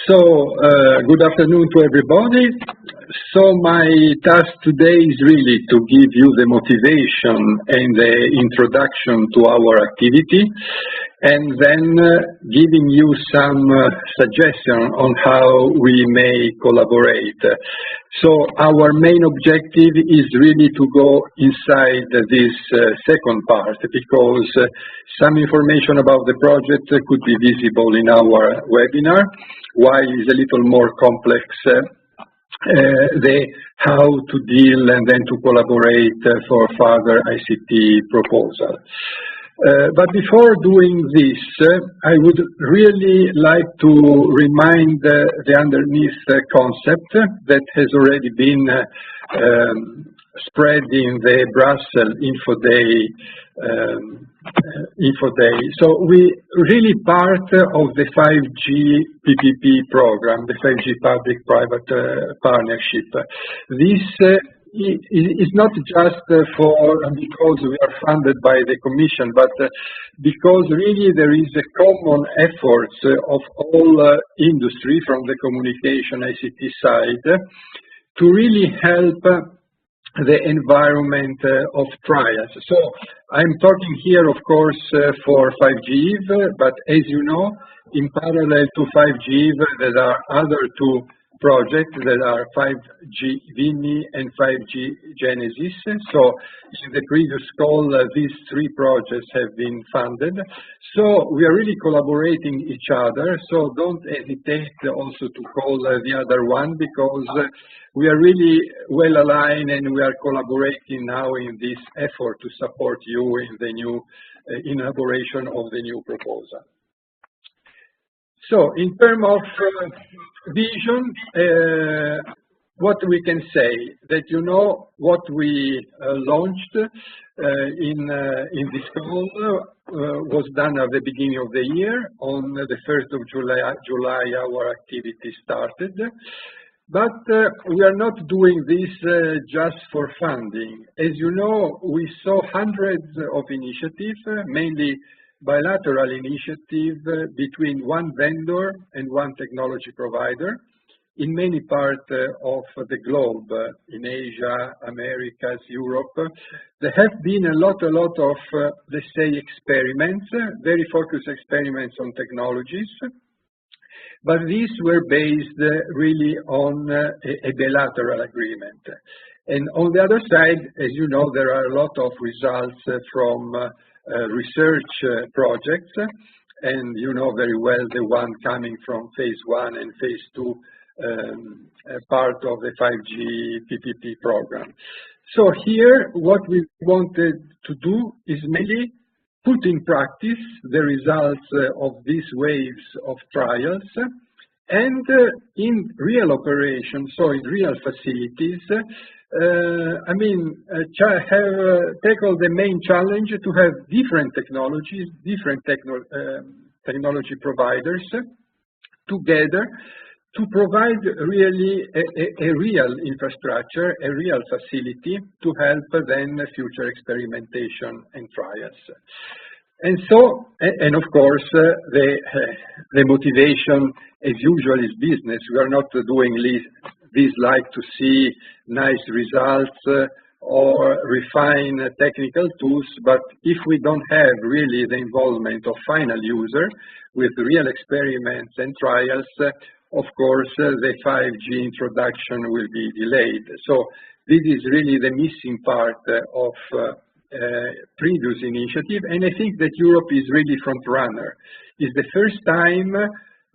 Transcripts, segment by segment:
Good afternoon to everybody. My task today is really to give you the motivation and the introduction to our activity, and then giving you some suggestion on how we may collaborate. Our main objective is really to go inside this second part, because some information about the project could be visible in our webinar, while it's a little more complex the how to deal and then to collaborate for further ICT proposal. But before doing this, I would really like to remind the underneath concept that has already been spread in the Brussels Info Day. So we really part of the 5G PPP program, the 5G public-private partnership. This is not just because we are funded by the Commission, but because really there is a common effort of all industry from the communication ICT side to really help the environment of trials. So I'm talking here, of course, for 5G, but as you know, in parallel to 5G, there are other two projects that are 5G Vini and 5G Genesis. So in the previous call, these three projects have been funded. So we are really collaborating each other. So don't hesitate also to call the other one, because we are really well aligned and we are collaborating now in this effort to support you in the new elaboration of the new proposal. So in terms of vision, what we can say, that you know what we launched in this call was done at the beginning of the year. On the 1st of July our activity started. But we are not doing this just for funding. As you know, we saw hundreds of initiatives, mainly bilateral initiative between one vendor and one technology provider in many parts of the globe, in Asia, Americas, Europe. There have been a lot of, let's say, experiments, very focused experiments on technologies, but these were based really on a bilateral agreement. And on the other side, as you know, there are a lot of results from research projects, and you know very well the one coming from phase 1 and phase 2 part of the 5G PPP program. So here what we wanted to do is mainly put in practice the results of these waves of trials, and in real operations, so in real facilities, tackle the main challenge to have different technologies, different technology providers together to provide really a real infrastructure, a real facility to help then future experimentation and trials. And so, and of course, the motivation as usual is business. We are not doing this like to see nice results or refine technical tools, but if we don't have really the involvement of final user with real experiments and trials, of course, the 5G introduction will be delayed. So this is really the missing part of previous initiative, and I think that Europe is really front runner. It's the first time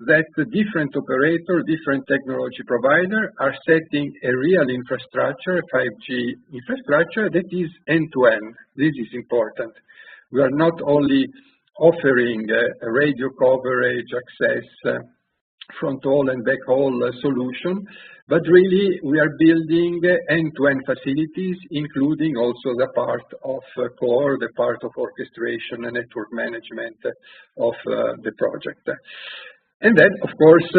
that the different operator, different technology provider are setting a real infrastructure, 5G infrastructure that is end-to-end. This is important. We are not only offering a radio coverage, access, front-haul and back-haul solution, but really we are building end-to-end facilities, including also the part of core, the part of orchestration and network management of the project. And then, of course,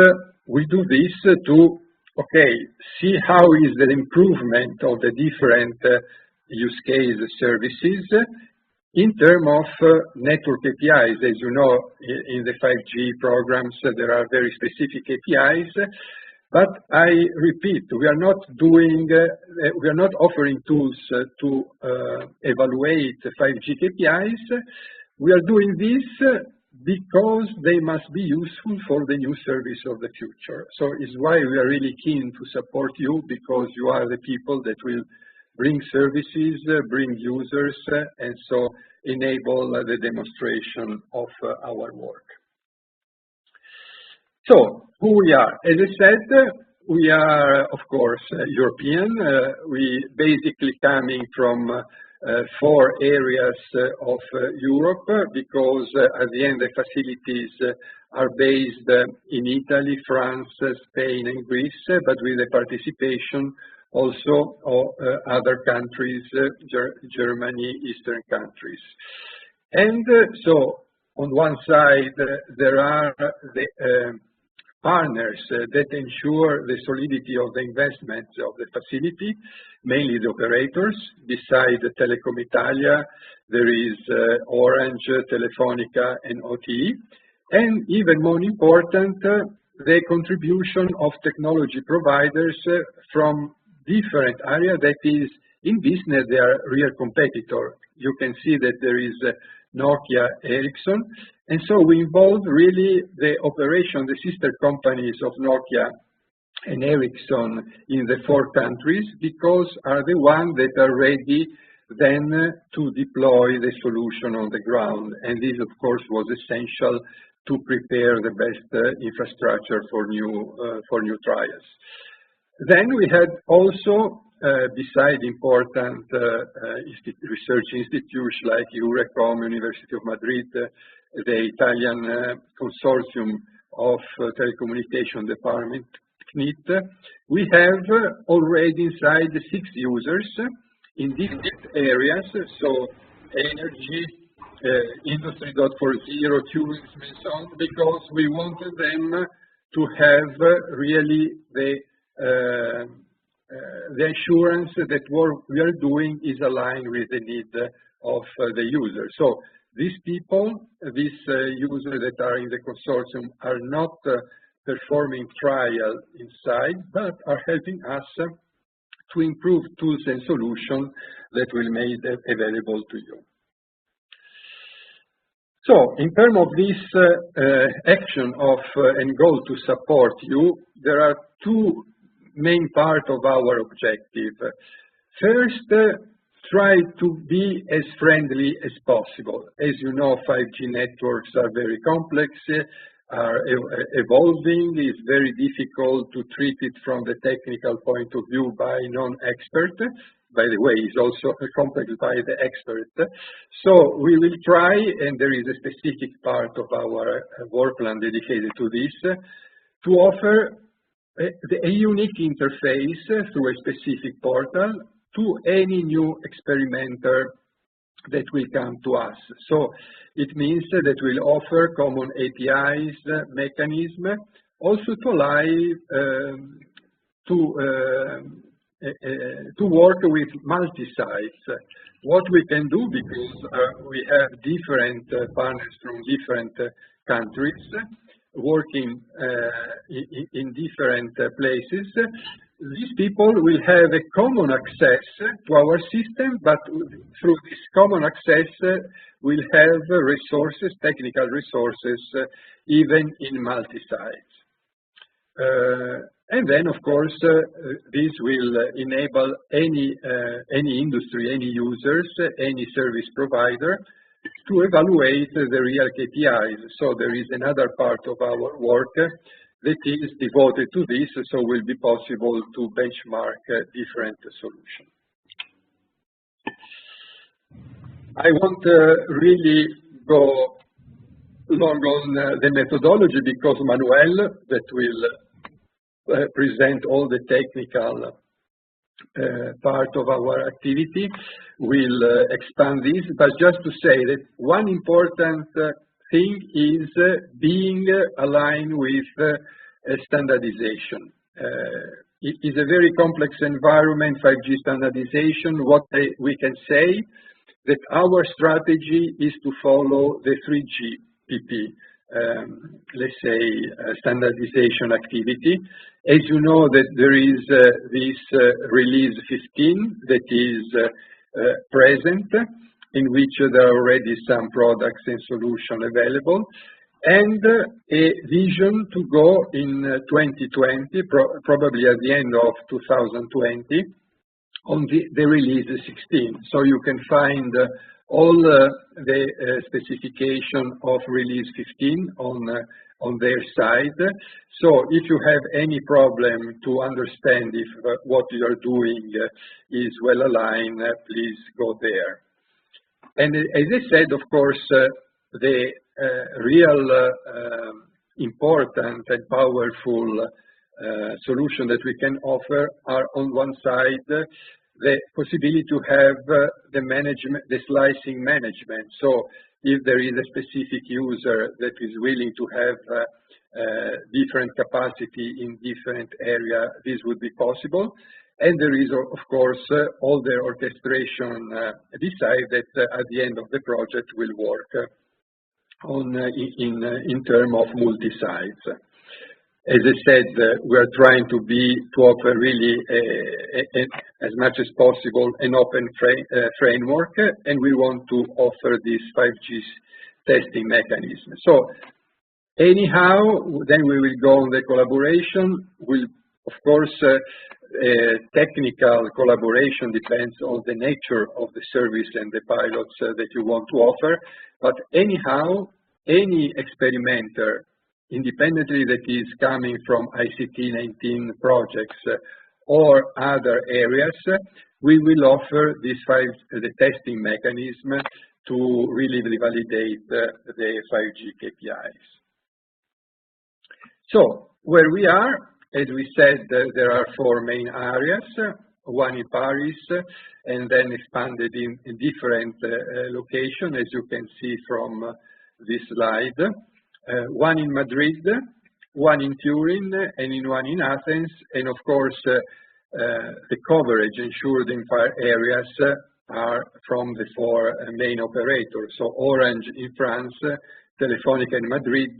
we do this to, see how is the improvement of the different use case services In terms of network APIs, as you know, in the 5G programs, there are very specific APIs. But I repeat, we are not offering tools to evaluate 5G KPIs. We are doing this because they must be useful for the new service of the future. So it's why we are really keen to support you, because you are the people that will bring services, bring users, and so enable the demonstration of our work. So, who we are? As I said, we are, of course, European. We basically coming from 4 areas of Europe, because at the end the facilities are based in Italy, France, Spain, and Greece, but with the participation also of other countries, Germany, Eastern countries. And so, on one side, there are the partners that ensure the solidity of the investment of the facility, mainly the operators. Beside the Telecom Italia, there is Orange, Telefonica, and OTE. And even more important, the contribution of technology providers from different areas, that is, in business, they are real competitor. You can see that there is Nokia, Ericsson, and so we involve really the operation, the sister companies of Nokia and Ericsson in the 4 countries, because are the ones that are ready then to deploy the solution on the ground. And this, of course, was essential to prepare the best infrastructure for new trials. Then we had also, beside important research institutes like Eurecom, University of Madrid, the Italian consortium of telecommunication department, CNIT, we have already inside 6 users in different areas, so energy, Industry 4.0, tourism, and so on, because we wanted them to have really the assurance that what we are doing is aligned with the need of the user. So these people, these users that are in the consortium, are not performing trial inside, but are helping us to improve tools and solutions that will be made available to you. So, in terms of this action of and goal to support you, there are 2 main parts of our objective. First, try to be as friendly as possible. As you know, 5G networks are very complex, are evolving. It's very difficult to treat it from the technical point of view by non-expert. By the way, it's also complex by the expert. So we will try, and there is a specific part of our work plan dedicated to this, to offer a unique interface through a specific portal to any new experimenter that will come to us. So it means that we'll offer common APIs, mechanism, also to allow to work with multi-sites. What we can do, because we have different partners from different countries working in different places, these people will have a common access to our system, but through this common access we'll have resources, technical resources, even in multi-sites. And then, of course, this will enable any industry, any users, any service provider to evaluate the real KPIs. So there is another part of our work that is devoted to this, so it will be possible to benchmark different solutions. I won't really go long on the methodology, because Manuel, that will present all the technical part of our activity, will expand this, but just to say that one important thing is being aligned with standardization. It is a very complex environment, 5G standardization. What we can say that our strategy is to follow the 3GPP, let's say, standardization activity. As you know, that there is this release 15 that is present, in which there are already some products and solutions available, and a vision to go in 2020, probably at the end of 2020, on the release 16. So you can find all the specification of release 15 on their side. So if you have any problem to understand if what you are doing is well aligned, please go there. And as I said, of course, the real important and powerful solution that we can offer are, on one side, the possibility to have the management, the slicing management. So if there is a specific user that is willing to have different capacity in different area, this would be possible. And there is, of course, all the orchestration decide that at the end of the project will work on in terms of multi-sites. As I said, we are trying to offer really as much as possible an open framework, and we want to offer this 5G testing mechanism. So anyhow, then we will go on the collaboration. Of course, technical collaboration depends on the nature of the service and the pilots that you want to offer. But anyhow, any experimenter, independently that is coming from ICT 19 projects or other areas, we will offer the testing mechanism to really validate the 5G KPIs. So where we are, as we said, there are 4 main areas, one in Paris, and then expanded in different locations, as you can see from this slide. One in Madrid, one in Turin, and one in Athens, and of course the coverage ensured in 5 areas are from the 4 main operators. So Orange in France, Telefonica in Madrid,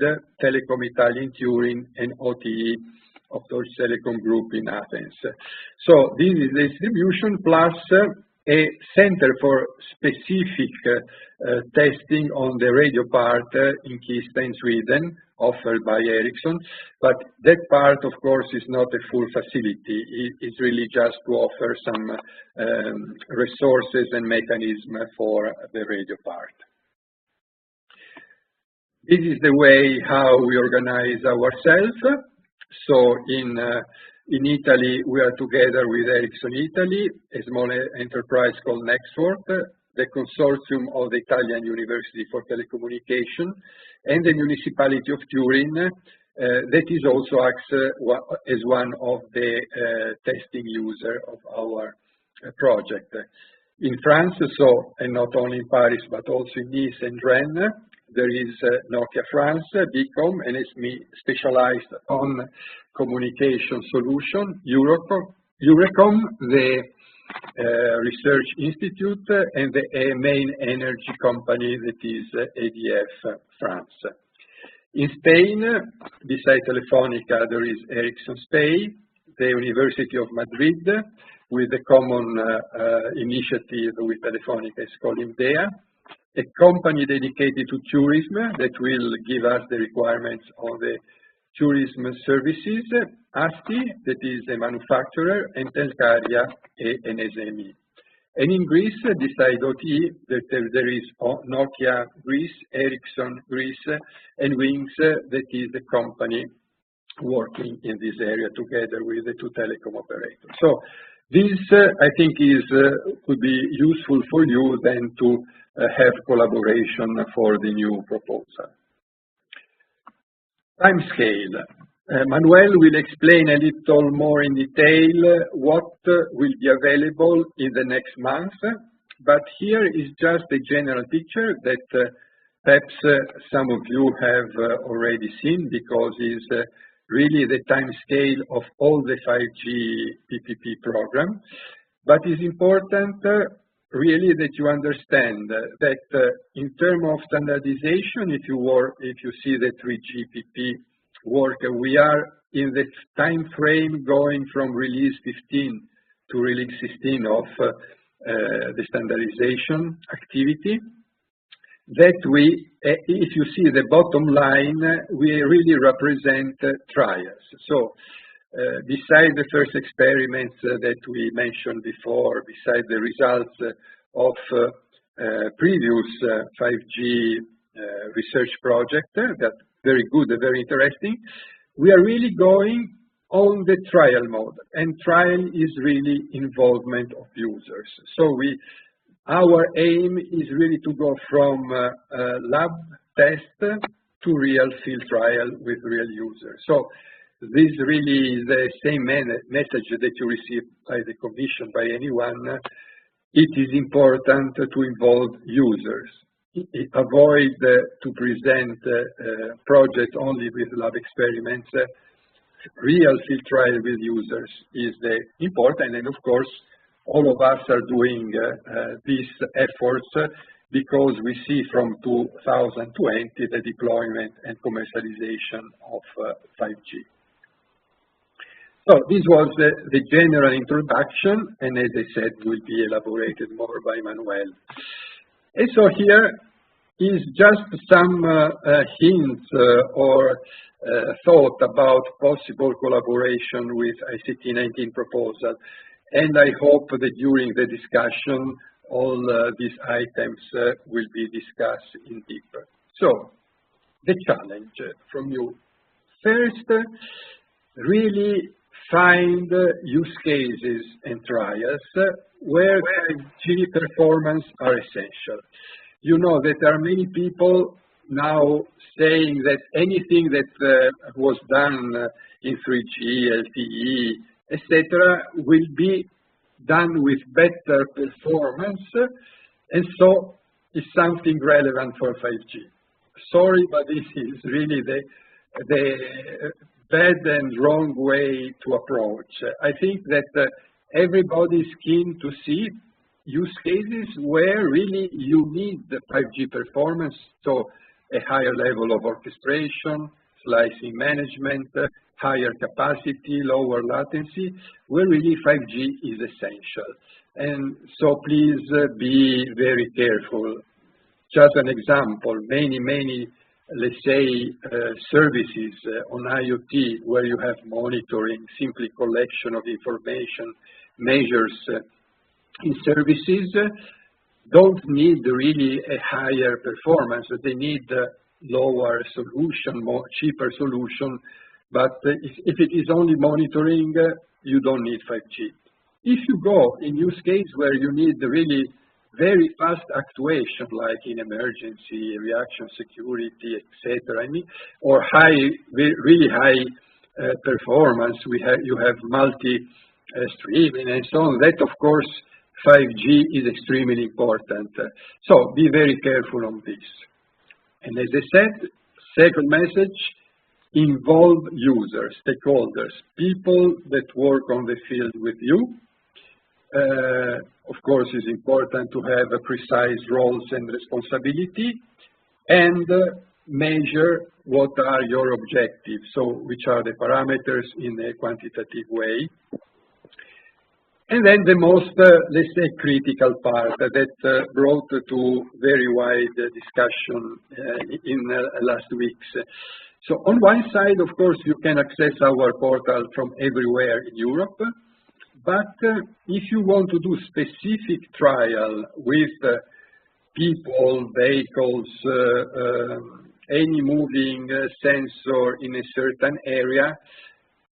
Telecom Italia in Turin, and OTE of Deutsche Telekom Group in Athens. So this is the distribution plus a center for specific testing on the radio part in Kista in Sweden, offered by Ericsson. But that part, of course, is not a full facility. It's really just to offer some resources and mechanism for the radio part. This is the way how we organize ourselves. So in Italy, we are together with Ericsson Italy, a small enterprise called Nextwork, the consortium of the Italian University for Telecommunication, and the municipality of Turin, that is also acts as one of the testing user of our project. In France, and not only in Paris, but also in Nice and Rennes, there is Nokia France, Bicom, and SME specialized on communication solution, Eurecom, the research institute, and the main energy company that is EDF France. In Spain, beside Telefonica, there is Ericsson Spain, the University of Madrid, with a common initiative with Telefonica, it's called IMDEA. A company dedicated to tourism that will give us the requirements of the tourism services, ASTI, that is a manufacturer, and Telcaria, an SME. And in Greece, beside OTE, there is Nokia Greece, Ericsson Greece, and Wings, that is the company working in this area together with the 2 telecom operators. So this, I think, could be useful for you then to have collaboration for the new proposal. Timescale. Manuel will explain a little more in detail what will be available in the next month, but here is just a general picture that perhaps some of you have already seen, because it's really the timescale of all the 5G PPP program. But it's important really that you understand that in terms of standardization, if you see the 3GPP work, we are in the time frame going from release 15 to release 16 of the standardization activity. That we, if you see the bottom line, we really represent trials. So beside the first experiments that we mentioned before, beside the results of previous 5G research project, that very good, very interesting, we are really going on the trial mode, and trial is really involvement of users. So our aim is really to go from lab test to real field trial with real users. So this really is the same message that you receive by the Commission, by anyone. It is important to involve users. Avoid to present projects only with lab experiments. Real field trial with users is the important, and of course, all of us are doing these efforts because we see from 2020 the deployment and commercialization of 5G. So this was the general introduction, and as I said, will be elaborated more by Manuel. And so here is just some hints or thought about possible collaboration with ICT19 proposal. And I hope that during the discussion, all these items will be discussed in deeper. So, the challenge from you. First, really find use cases and trials where 5G performance are essential. You know that there are many people now saying that anything that was done in 3G, LTE, etc., will be done with better performance, and so it's something relevant for 5G. Sorry, but this is really the bad and wrong way to approach. I think that everybody is keen to see use cases where really you need the 5G performance, so a higher level of orchestration, slicing management, higher capacity, lower latency, where really 5G is essential. And so please be very careful. Just an example, many, let's say, services on IoT where you have monitoring, simply collection of information, measures in services, don't need really a higher performance. They need lower solution, more cheaper solution. But if it is only monitoring, you don't need 5G. If you go in use case where you need really very fast actuation, like in emergency, reaction security, etc., I mean, or really high performance, you have multi-streaming and so on, that of course 5G is extremely important. So be very careful on this. And as I said, second message, involve users, stakeholders, people that work on the field with you. Of course, it's important to have a precise roles and responsibility, and measure what are your objectives, so which are the parameters in a quantitative way. And then the most, let's say, critical part that brought to very wide discussion in last weeks. So on one side, of course, you can access our portal from everywhere in Europe, but if you want to do specific trial with people, vehicles, any moving sensor in a certain area,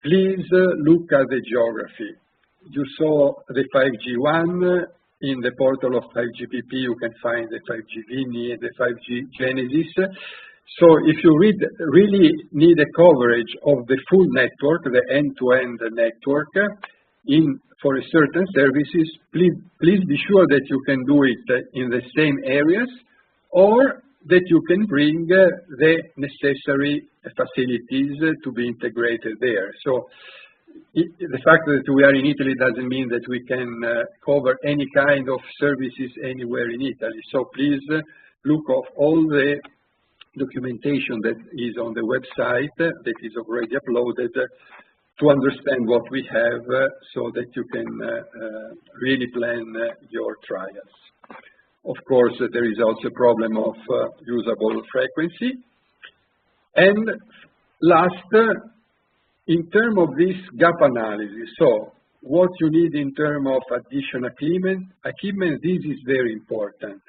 please look at the geography. You saw the 5G one in the portal of 5GPP. You can find the 5G Vini, the 5G Genesis. So if you really need a coverage of the full network, the end-to-end network, for a certain services, please be sure that you can do it in the same areas, or that you can bring the necessary facilities to be integrated there. So the fact that we are in Italy doesn't mean that we can cover any kind of services anywhere in Italy. So please look at all the documentation that is on the website that is already uploaded to understand what we have so that you can really plan your trials. Of course, there is also a problem of usable frequency. And last, in terms of this gap analysis, so what you need in terms of additional equipment, this is very important.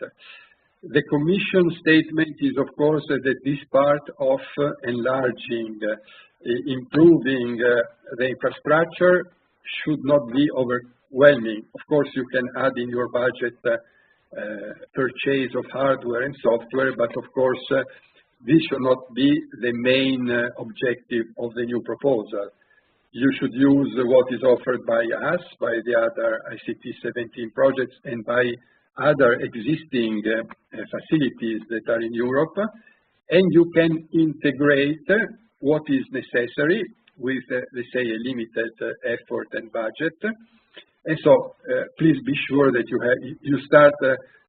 The Commission statement is, of course, that this part of enlarging, improving the infrastructure should not be overwhelming. Of course, you can add in your budget purchase of hardware and software, but of course, this should not be the main objective of the new proposal. You should use what is offered by us, by the other ICT 17 projects, and by other existing facilities that are in Europe, and you can integrate what is necessary with, let's say, a limited effort and budget. And so please be sure that you start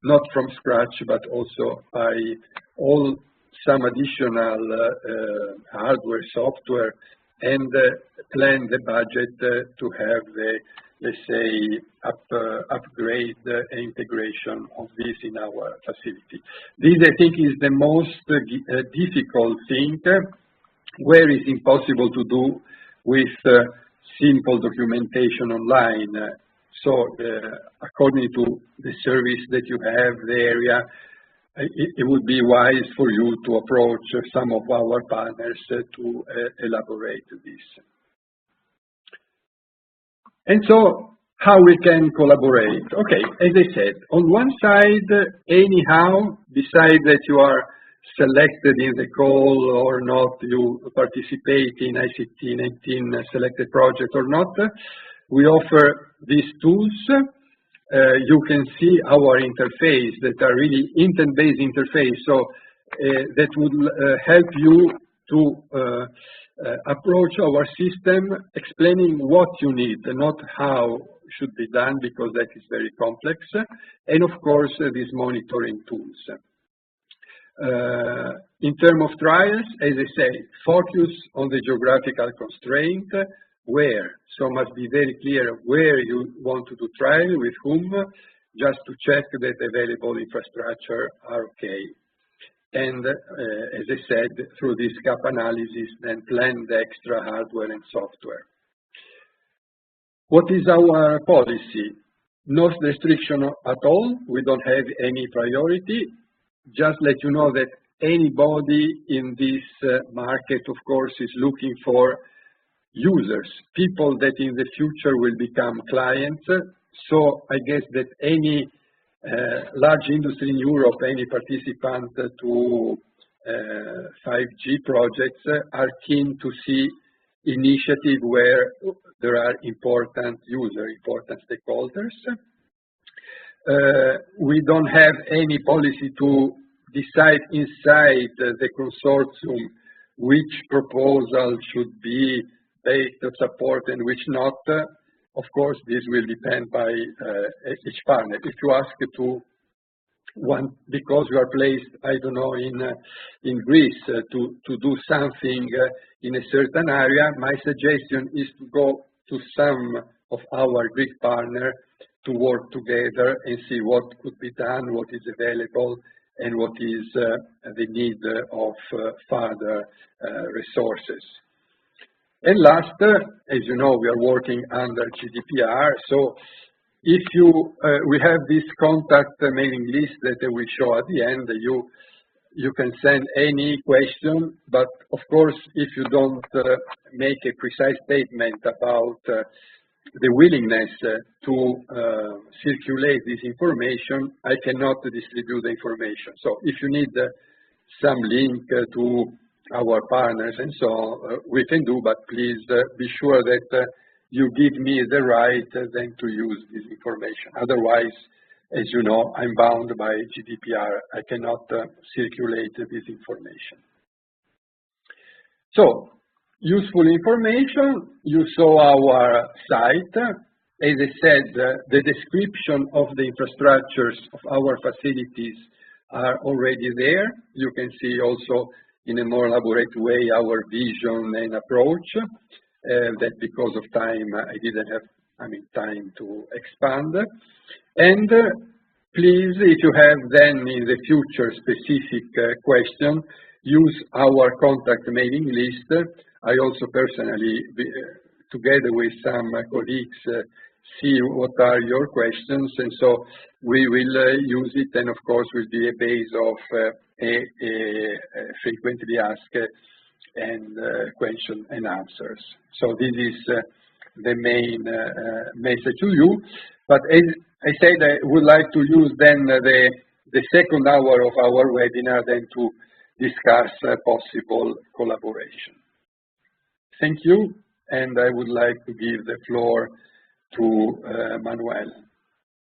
not from scratch, but also by some additional hardware, software, and plan the budget to have the, let's say, upgrade integration of this in our facility. This, I think, is the most difficult thing, where it's impossible to do with simple documentation online. So, according to the service that you have, the area, it would be wise for you to approach some of our partners to elaborate this. And so, how we can collaborate? Okay, as I said, on one side, anyhow, besides that you are selected in the call or not, you participate in ICT 19 selected project or not, we offer these tools. You can see our interface that are really intent-based interface, so that would help you to approach our system explaining what you need, not how should be done, because that is very complex, and of course these monitoring tools. In terms of trials, as I say, focus on the geographical constraint, where, so must be very clear where you want to do trial, with whom, just to check that available infrastructure are okay. And as I said, through this gap analysis, then plan the extra hardware and software. What is our policy? No restriction at all. We don't have any priority. Just let you know that anybody in this market, of course, is looking for users, people that in the future will become clients. So I guess that any large industry in Europe, any participant to 5G projects are keen to see initiative where there are important users, important stakeholders. We don't have any policy to decide inside the consortium which proposal should be based on support and which not. Of course, this will depend by each partner. If you ask to one, because you are placed, I don't know, in Greece, to do something in a certain area, my suggestion is to go to some of our Greek partners to work together and see what could be done, what is available, and what is the need of further resources. And last, as you know, we are working under GDPR, so if we have this contact mailing list that I will show at the end, you can send any question, but of course, if you don't make a precise statement about the willingness to circulate this information, I cannot distribute the information. So if you need some link to our partners and so on, we can do, but please be sure that you give me the right then to use this information. Otherwise, as you know, I'm bound by GDPR. I cannot circulate this information. So, Useful information, you saw our site. As I said, the description of the infrastructures of our facilities are already there. You can see also in a more elaborate way our vision and approach, that because of time I didn't have time to expand. And please, if you have then in the future specific question, use our contact mailing list. I also personally, together with some colleagues, see what are your questions, and so we will use it, and of course will be a base of frequently asked and question and answers. So this is the main message to you. But as I said, I would like to use then the second hour of our webinar then to discuss possible collaboration. Thank you, and I would like to give the floor to Manuel.